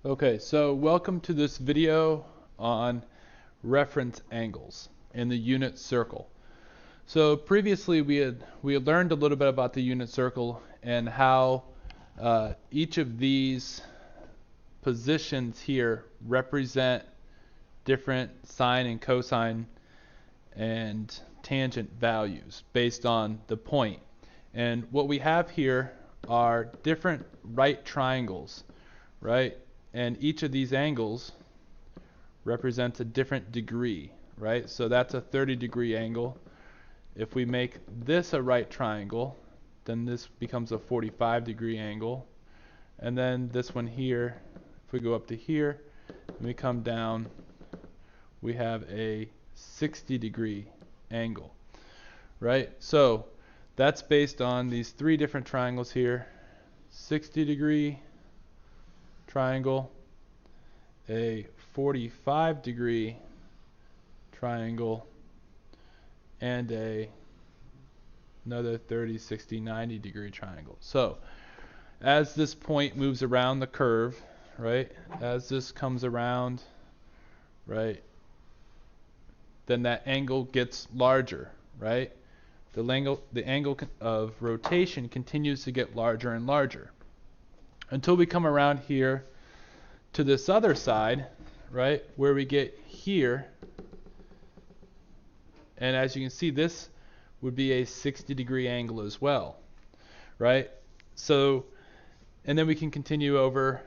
Okay, so welcome to this video on reference angles in the unit circle. So previously we had learned a little bit about the unit circle and how each of these positions here represent different sine and cosine and tangent values based on the point. And what we have here are different right triangles, right? And each of these angles represents a different degree, right? So that's a 30-degree angle. If we make this a right triangle, then this becomes a 45-degree angle. And then this one here, if we go up to here and we come down, we have a 60-degree angle, right? So that's based on these three different triangles here: 60-degree triangle, a 45-degree triangle, and another 30, 60, 90-degree triangle. So as this point moves around the curve, right, as this comes around, right, then that angle gets larger, right? The angle of rotation continues to get larger and larger until we come around here to this other side, right, where we get here. And as you can see, this would be a 60-degree angle as well, right? So, and then we can continue over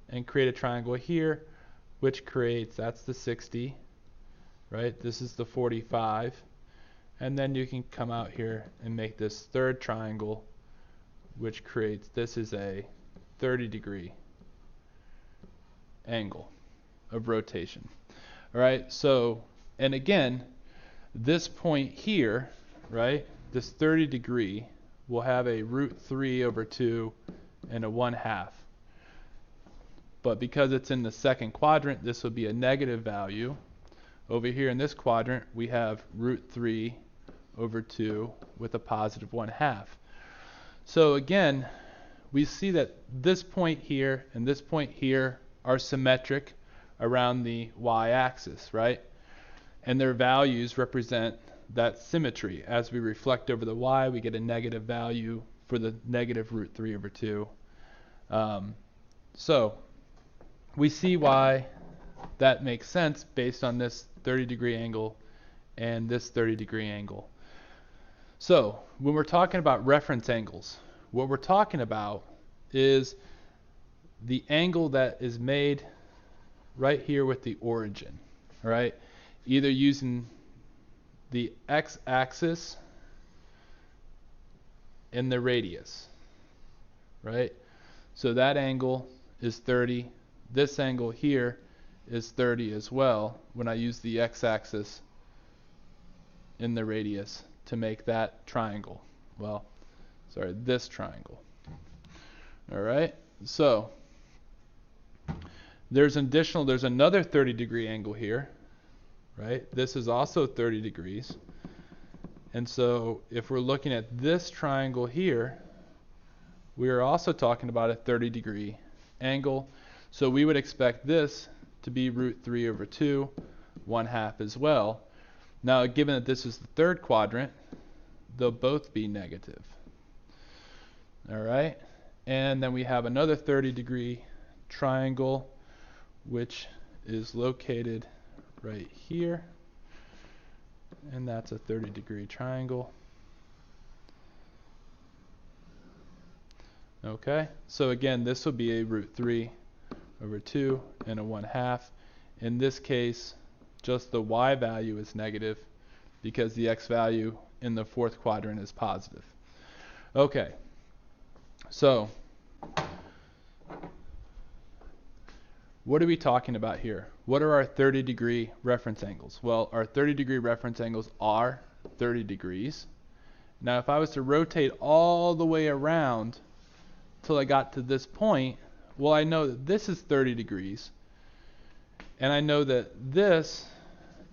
and create a triangle here, which creates, that's the 60, right? This is the 45. And then you can come out here and make this third triangle, which creates, this is a 30-degree angle of rotation. All right, so, and again, this point here, right, this 30-degree will have a √3/2 and a 1/2. But because it's in the second quadrant, this will be a negative value. Over here in this quadrant, we have √3/2 with a positive 1/2. So again, we see that this point here and this point here are symmetric around the y-axis, right? And their values represent that symmetry. As we reflect over the y, we get a negative value for the negative √3/2. So we see why that makes sense based on this 30-degree angle and this 30-degree angle. So when we're talking about reference angles, what we're talking about is the angle that is made right here with the origin, right? Either using the x-axis and the radius, right? So that angle is 30. This angle here is 30 as well when I use the x-axis in the radius to make that triangle. Well, sorry, this triangle. All right, so there's another 30-degree angle here, right? This is also 30 degrees. And so if we're looking at this triangle here, we are also talking about a 30-degree angle. So we would expect this to be √3/2, 1/2 as well. Now, given that this is the third quadrant, they'll both be negative. All right, and then we have another 30-degree triangle, which is located right here, and that's a 30-degree triangle. Okay, so again, this will be a √3/2 and a 1/2. In this case, just the y value is negative because the x value in the fourth quadrant is positive. Okay, so what are we talking about here? What are our 30-degree reference angles? Well, our 30-degree reference angles are 30 degrees. Now, if I was to rotate all the way around till I got to this point, well, I know that this is 30 degrees, and I know that this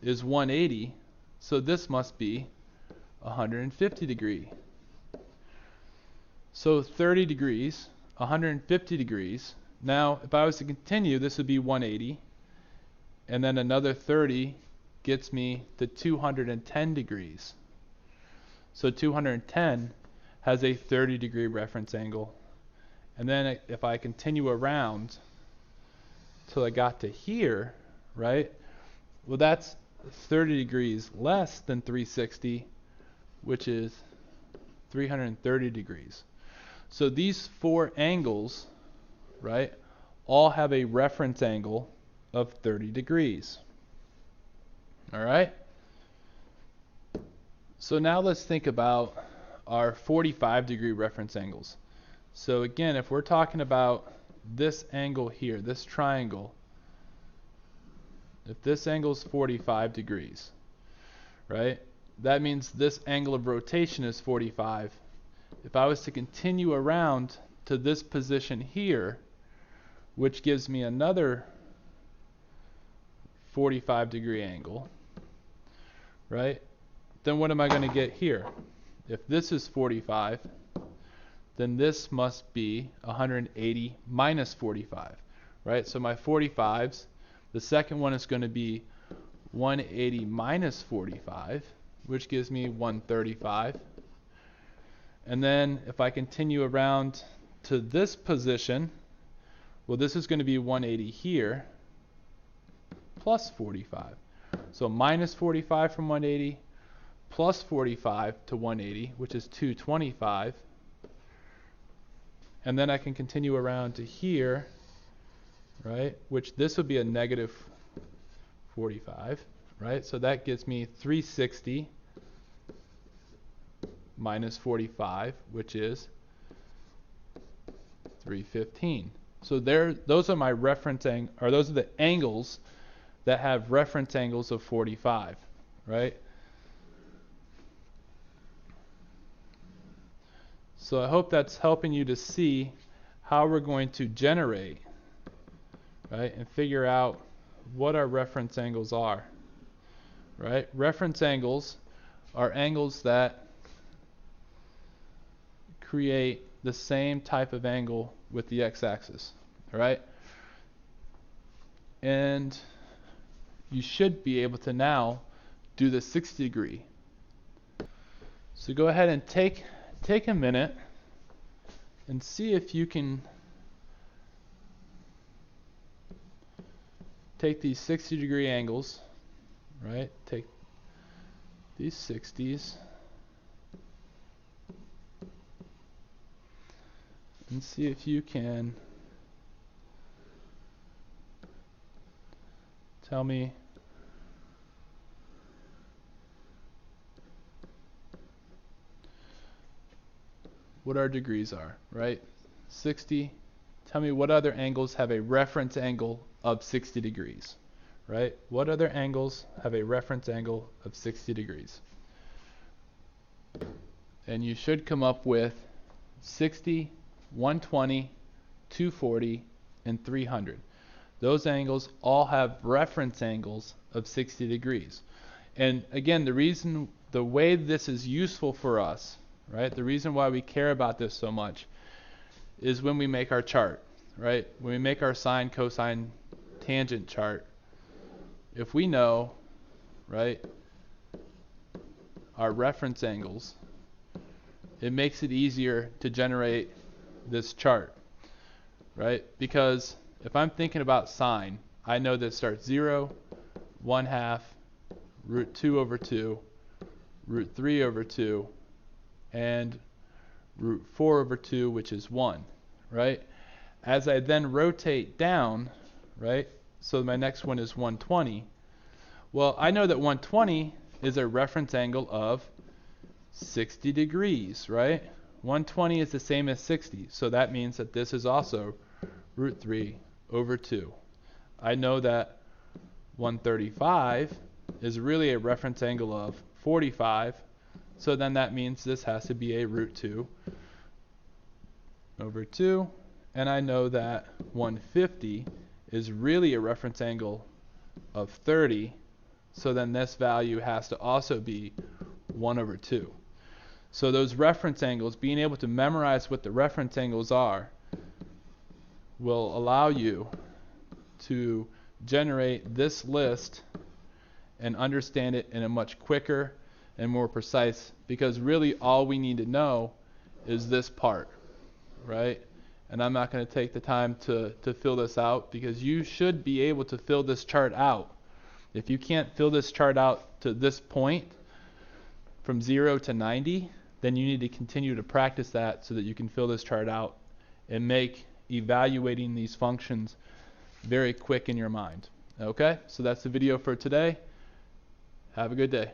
is 180, so this must be 150 degree. So 30 degrees, 150 degrees, Now, if I was to continue, this would be 180, and then another 30 gets me to 210 degrees. So 210 has a 30-degree reference angle. And then if I continue around till I got to here, right? Well, that's 30 degrees less than 360, which is 330 degrees. So these four angles, right, all have a reference angle of 30 degrees. All right? So now let's think about our 45-degree reference angles. So again, if we're talking about this angle here, this triangle, if this angle is 45 degrees, right, that means this angle of rotation is 45. If I was to continue around to this position here, which gives me another 45-degree angle, right, then what am I going to get here? If this is 45, then this must be 180 minus 45, right? So my 45s, the second one is going to be 180 minus 45, which gives me 135. And then if I continue around to this position, well, this is going to be 180 here plus 45. So minus 45 from 180 plus 45 to 180, which is 225. And then I can continue around to here, right, which this would be a negative 45, right? So that gives me 360 minus 45, which is 315. So those are my reference or those are the angles that have reference angles of 45, right? So I hope that's helping you to see how we're going to generate, right, and figure out what our reference angles are, right? Reference angles are angles that create the same type of angle with the x-axis, right? And you should be able to now do the 60 degree. So go ahead and take a minute and see if you can take these 60-degree angles, right? Take these 60s and see if you can tell me what our degrees are, right? 60. Tell me what other angles have a reference angle of 60 degrees, right? What other angles have a reference angle of 60 degrees? And you should come up with 60, 120, 240, and 300. Those angles all have reference angles of 60 degrees. And again, the way this is useful for us, right? The reason why we care about this so much is when we make our chart, right? When we make our sine, cosine, tangent chart, if we know, right, our reference angles, it makes it easier to generate this chart, right? Because if I'm thinking about sine, I know that it starts 0, 1/2, root 2 over 2, root 3 over 2, and root 4 over 2, which is 1, right? As I then rotate down, right, so my next one is 120. Well, I know that 120 is a reference angle of 60 degrees, right? 120 is the same as 60, so that means that this is also root 3 over 2. I know that 135 is really a reference angle of 45, so then that means this has to be a root 2 over 2. And I know that 150 is really a reference angle of 30, so then this value has to also be 1 over 2. So those reference angles, being able to memorize what the reference angles are, will allow you to generate this list and understand it in a much quicker and more precise, because really all we need to know is this part, right? And I'm not going to take the time to fill this out, because you should be able to fill this chart out. If you can't fill this chart out to this point, from 0 to 90, then you need to continue to practice that so that you can fill this chart out and make evaluating these functions very quick in your mind. Okay, so that's the video for today. Have a good day.